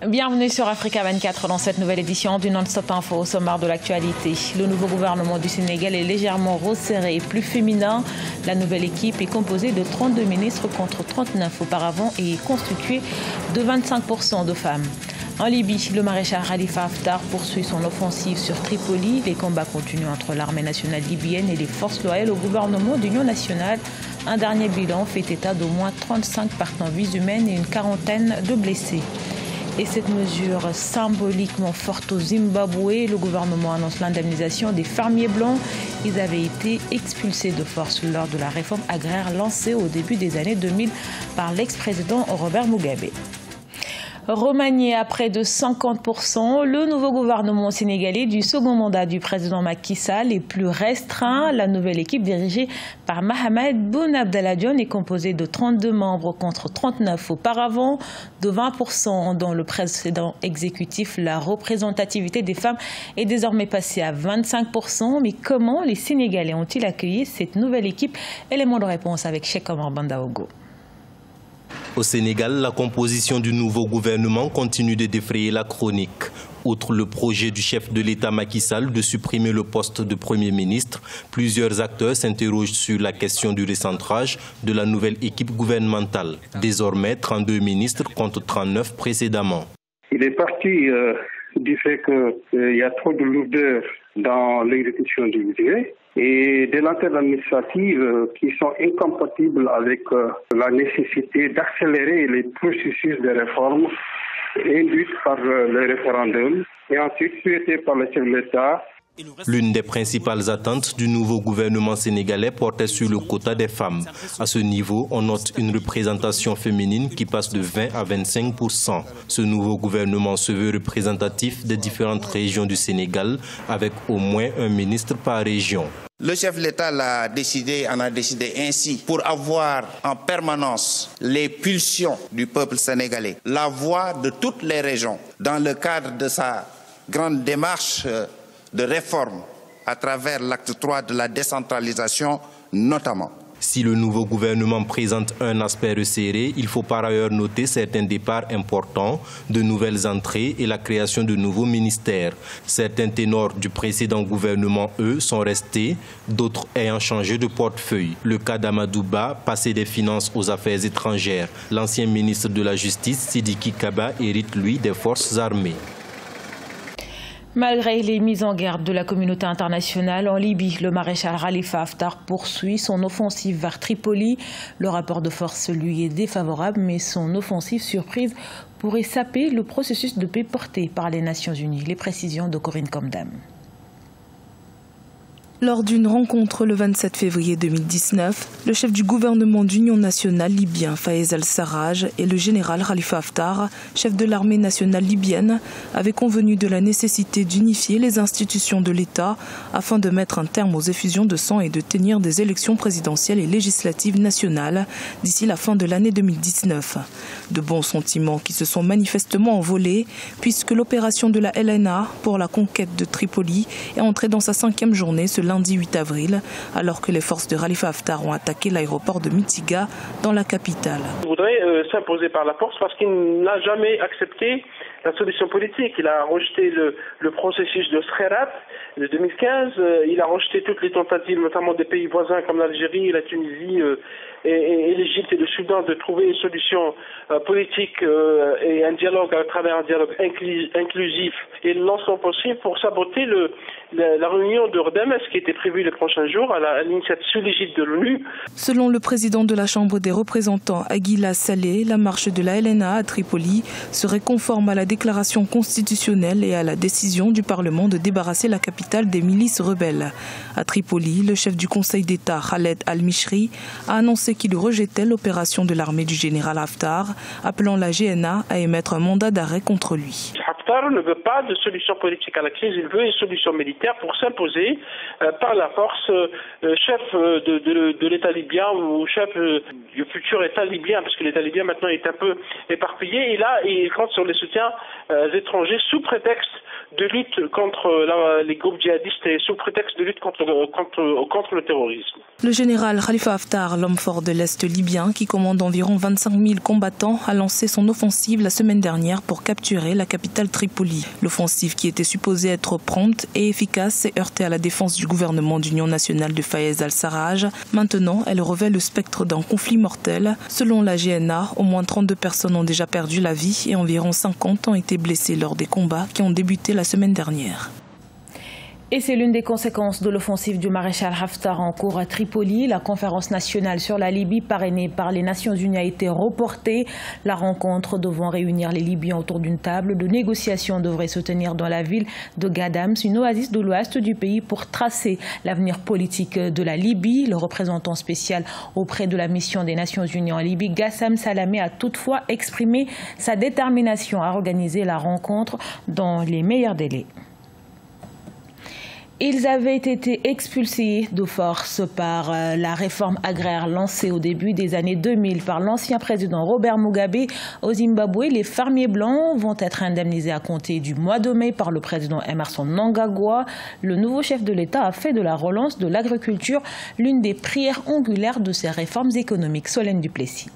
Bienvenue sur Africa 24 dans cette nouvelle édition du Non-Stop Info au sommaire de l'actualité. Le nouveau gouvernement du Sénégal est légèrement resserré et plus féminin. La nouvelle équipe est composée de 32 ministres contre 39 auparavant et est constituée de 25% de femmes. En Libye, le maréchal Khalifa Haftar poursuit son offensive sur Tripoli. Les combats continuent entre l'armée nationale libyenne et les forces loyales au gouvernement d'union nationale. Un dernier bilan fait état d'au moins 35 pertes en vies humaines et une quarantaine de blessés. Et cette mesure symboliquement forte au Zimbabwe, le gouvernement annonce l'indemnisation des fermiers blancs. Ils avaient été expulsés de force lors de la réforme agraire lancée au début des années 2000 par l'ex-président Robert Mugabe. Remanié à près de 50%, le nouveau gouvernement sénégalais du second mandat du président Macky Sall est plus restreint. La nouvelle équipe dirigée par Mahammed Boun Abdallah Dionne est composée de 32 membres contre 39 auparavant, de 20% dans le précédent exécutif. La représentativité des femmes est désormais passée à 25%. Mais comment les Sénégalais ont-ils accueilli cette nouvelle équipe? Élément de réponse avec Cheikh Omar Bandaogo. Au Sénégal, la composition du nouveau gouvernement continue de défrayer la chronique. Outre le projet du chef de l'État Macky Sall de supprimer le poste de Premier ministre, plusieurs acteurs s'interrogent sur la question du recentrage de la nouvelle équipe gouvernementale. Désormais, 32 ministres contre 39 précédemment. Il est parti du fait qu'il y a trop de lourdeur dans l'exécution du budget et des lenteurs administratives qui sont incompatibles avec la nécessité d'accélérer les processus de réforme induites par le référendum et ensuite souhaitées par le chef de l'État. L'une des principales attentes du nouveau gouvernement sénégalais portait sur le quota des femmes. À ce niveau, on note une représentation féminine qui passe de 20 à 25%. Ce nouveau gouvernement se veut représentatif des différentes régions du Sénégal, avec au moins un ministre par région. Le chef de l'État en a décidé ainsi pour avoir en permanence les pulsions du peuple sénégalais, la voix de toutes les régions, dans le cadre de sa grande démarche de réforme à travers l'acte 3 de la décentralisation notamment. Si le nouveau gouvernement présente un aspect resserré, il faut par ailleurs noter certains départs importants, de nouvelles entrées et la création de nouveaux ministères. Certains ténors du précédent gouvernement, eux, sont restés, d'autres ayant changé de portefeuille. Le cas d'Amadou Ba, passé des finances aux affaires étrangères. L'ancien ministre de la Justice, Sidiki Kaba, hérite, lui, des forces armées. Malgré les mises en garde de la communauté internationale en Libye, le maréchal Khalifa Haftar poursuit son offensive vers Tripoli. Le rapport de force lui est défavorable, mais son offensive surprise pourrait saper le processus de paix porté par les Nations Unies. Les précisions de Corinne Comdam. Lors d'une rencontre le 27 février 2019, le chef du gouvernement d'union nationale libyen Fayez al-Sarraj et le général Khalifa Haftar, chef de l'armée nationale libyenne, avaient convenu de la nécessité d'unifier les institutions de l'État afin de mettre un terme aux effusions de sang et de tenir des élections présidentielles et législatives nationales d'ici la fin de l'année 2019. De bons sentiments qui se sont manifestement envolés puisque l'opération de la LNA pour la conquête de Tripoli est entrée dans sa 5e journée ce lundi 8 avril, alors que les forces de Khalifa Haftar ont attaqué l'aéroport de Mitiga dans la capitale. Il voudrait s'imposer par la force parce qu'il n'a jamais accepté la solution politique. Il a rejeté le processus de Skhirat de 2015. Il a rejeté toutes les tentatives, notamment des pays voisins comme l'Algérie, la Tunisie et l'Égypte et le Soudan, de trouver une solution politique et un dialogue à travers un dialogue inclusif et l'ensemble possible pour saboter la réunion de Damas qui était prévue les prochains jours à l'initiative sous l'égide de l'ONU. Selon le président de la Chambre des représentants, Aguila Saleh, la marche de la LNA à Tripoli serait conforme à la déclaration constitutionnelle et à la décision du Parlement de débarrasser la capitale des milices rebelles. À Tripoli, le chef du Conseil d'État, Khaled al-Mishri, a annoncé qu'il rejetait l'opération de l'armée du général Haftar, appelant la GNA à émettre un mandat d'arrêt contre lui. Haftar ne veut pas de solution politique à la crise, il veut une solution militaire pour s'imposer par la force chef de l'État libyen ou chef du futur État libyen, parce que l'État libyen maintenant est un peu éparpillé et là il compte sur le soutien étrangers sous prétexte de lutte contre les groupes djihadistes et sous prétexte de lutte contre le terrorisme. Le général Khalifa Haftar, l'homme fort de l'Est libyen, qui commande environ 25 000 combattants, a lancé son offensive la semaine dernière pour capturer la capitale Tripoli. L'offensive, qui était supposée être prompte et efficace, s'est heurtée à la défense du gouvernement d'union nationale de Fayez al-Sarraj. Maintenant, elle revêt le spectre d'un conflit mortel. Selon la GNA, au moins 32 personnes ont déjà perdu la vie et environ 50 ont été blessées lors des combats qui ont débuté la semaine dernière. Et c'est l'une des conséquences de l'offensive du maréchal Haftar en cours à Tripoli. La conférence nationale sur la Libye parrainée par les Nations Unies a été reportée. La rencontre devant réunir les Libyens autour d'une table de négociation devrait se tenir dans la ville de Ghadams, une oasis de l'ouest du pays, pour tracer l'avenir politique de la Libye. Le représentant spécial auprès de la mission des Nations Unies en Libye, Gassam Salamé, a toutefois exprimé sa détermination à organiser la rencontre dans les meilleurs délais. Ils avaient été expulsés de force par la réforme agraire lancée au début des années 2000 par l'ancien président Robert Mugabe au Zimbabwe. Les fermiers blancs vont être indemnisés à compter du mois de mai par le président Emmerson Mnangagwa. Le nouveau chef de l'État a fait de la relance de l'agriculture l'une des pierres angulaires de ses réformes économiques. Solène Duplessis.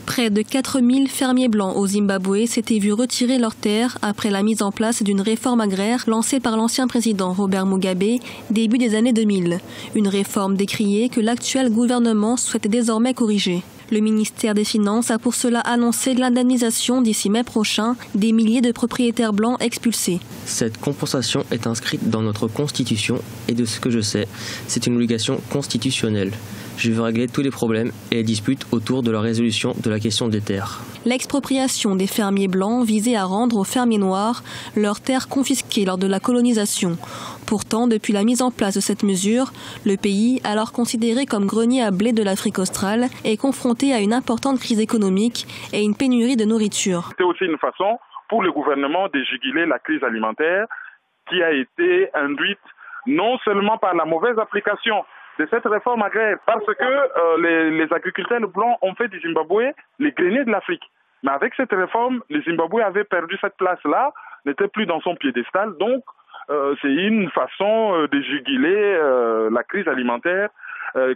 Près de 4000 fermiers blancs au Zimbabwe s'étaient vus retirer leurs terres après la mise en place d'une réforme agraire lancée par l'ancien président Robert Mugabe début des années 2000. Une réforme décriée que l'actuel gouvernement souhaite désormais corriger. Le ministère des Finances a pour cela annoncé l'indemnisation d'ici mai prochain des milliers de propriétaires blancs expulsés. Cette compensation est inscrite dans notre constitution et de ce que je sais, c'est une obligation constitutionnelle. Je veux régler tous les problèmes et les disputes autour de la résolution de la question des terres. L'expropriation des fermiers blancs visait à rendre aux fermiers noirs leurs terres confisquées lors de la colonisation. Pourtant, depuis la mise en place de cette mesure, le pays, alors considéré comme grenier à blé de l'Afrique australe, est confronté à une importante crise économique et une pénurie de nourriture. C'était aussi une façon pour le gouvernement de juguler la crise alimentaire qui a été induite non seulement par la mauvaise application de cette réforme agraire, parce que les agriculteurs blancs ont fait du Zimbabwe les greniers de l'Afrique. Mais avec cette réforme, le Zimbabwe avait perdu cette place-là, n'était plus dans son piédestal. Donc, c'est une façon de juguler la crise alimentaire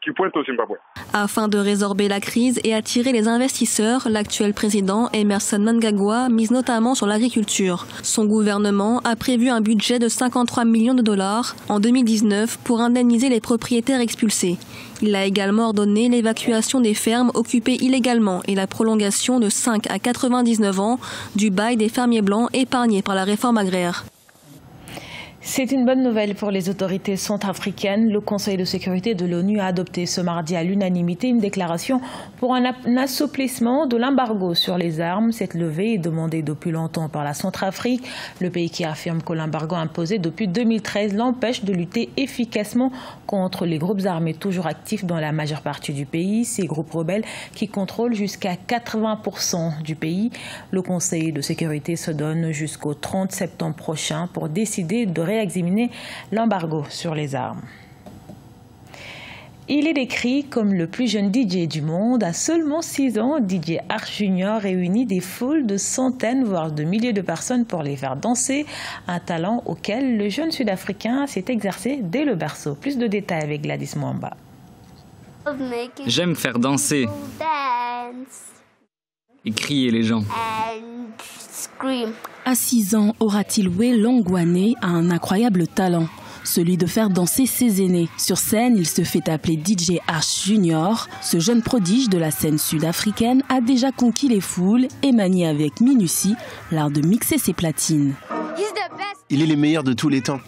qui pointe au Zimbabwe. Afin de résorber la crise et attirer les investisseurs, l'actuel président Emmerson Mnangagwa mise notamment sur l'agriculture. Son gouvernement a prévu un budget de 53 millions de dollars en 2019 pour indemniser les propriétaires expulsés. Il a également ordonné l'évacuation des fermes occupées illégalement et la prolongation de 5 à 99 ans du bail des fermiers blancs épargnés par la réforme agraire. C'est une bonne nouvelle pour les autorités centrafricaines. Le Conseil de sécurité de l'ONU a adopté ce mardi à l'unanimité une déclaration pour un assouplissement de l'embargo sur les armes. Cette levée est demandée depuis longtemps par la Centrafrique. Le pays qui affirme que l'embargo imposé depuis 2013 l'empêche de lutter efficacement contre les groupes armés toujours actifs dans la majeure partie du pays. Ces groupes rebelles qui contrôlent jusqu'à 80% du pays. Le Conseil de sécurité se donne jusqu'au 30 septembre prochain pour décider de réexaminer l'embargo sur les armes. Il est décrit comme le plus jeune DJ du monde. À seulement 6 ans, DJ Arch Junior réunit des foules de centaines, voire de milliers de personnes pour les faire danser. Un talent auquel le jeune Sud-Africain s'est exercé dès le berceau. Plus de détails avec Gladys Mwamba. J'aime faire danser et crier les gens. À 6 ans, Oratilwe Longwane a un incroyable talent, celui de faire danser ses aînés. Sur scène, il se fait appeler DJ Arch Junior. Ce jeune prodige de la scène sud-africaine a déjà conquis les foules et manie avec minutie l'art de mixer ses platines. Il est le meilleur de tous les temps.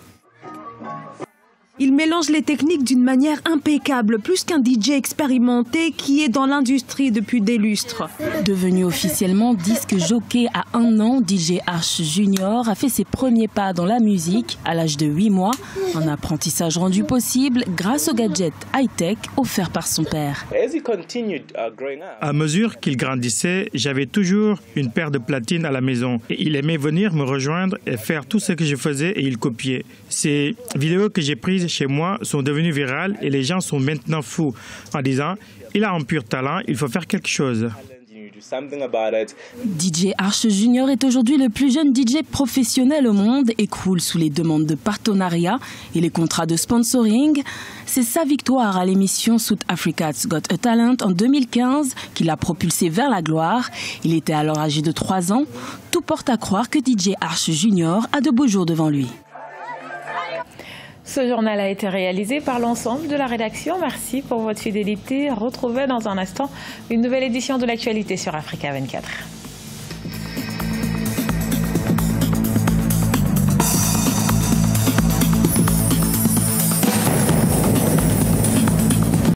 Il mélange les techniques d'une manière impeccable, plus qu'un DJ expérimenté qui est dans l'industrie depuis des lustres. Devenu officiellement disque jockey à 1 an, DJ Arch Junior a fait ses premiers pas dans la musique à l'âge de 8 mois, un apprentissage rendu possible grâce aux gadgets high-tech offerts par son père. À mesure qu'il grandissait, j'avais toujours une paire de platines à la maison et il aimait venir me rejoindre et faire tout ce que je faisais et il copiait. Ces vidéos que j'ai prises chez moi sont devenues virales et les gens sont maintenant fous en disant « il a un pur talent, il faut faire quelque chose ». DJ Arch Junior est aujourd'hui le plus jeune DJ professionnel au monde et croule sous les demandes de partenariat et les contrats de sponsoring. C'est sa victoire à l'émission South Africa's Got a Talent en 2015 qui l'a propulsé vers la gloire. Il était alors âgé de 3 ans. Tout porte à croire que DJ Arch Junior a de beaux jours devant lui. Ce journal a été réalisé par l'ensemble de la rédaction. Merci pour votre fidélité. Retrouvez dans un instant une nouvelle édition de l'actualité sur Africa 24.